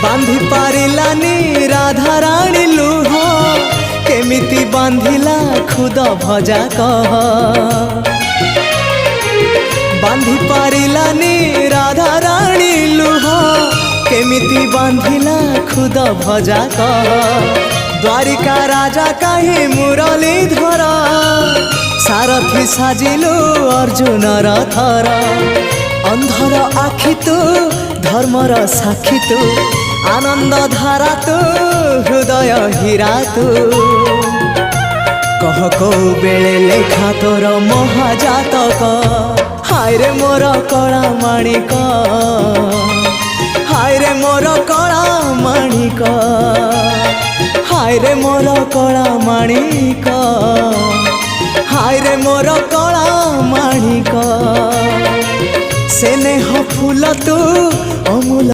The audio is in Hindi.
बांधी पारिलानी राधा रानी लुह केमिति बांधिला खुद भजा कह बांधी पारिलानी राधा रानी लुह केमिति बांधिला खुद भजा कह द्वारिका राजा कहीं मुरलीधर सारथी साजिलु अर्जुन रथर अंधर आखि तू धर्मर साक्षी तू आनंद धारा तू हृदय हीरा तू कह कौ बेले लेखा तोर महाजातक हाय रे मोर कला माणिक हाय रे मोर कला माणिक हाय रे मोर कला माणिक हाय रे मोर कला माणिक स्नेह फूल तू अमूल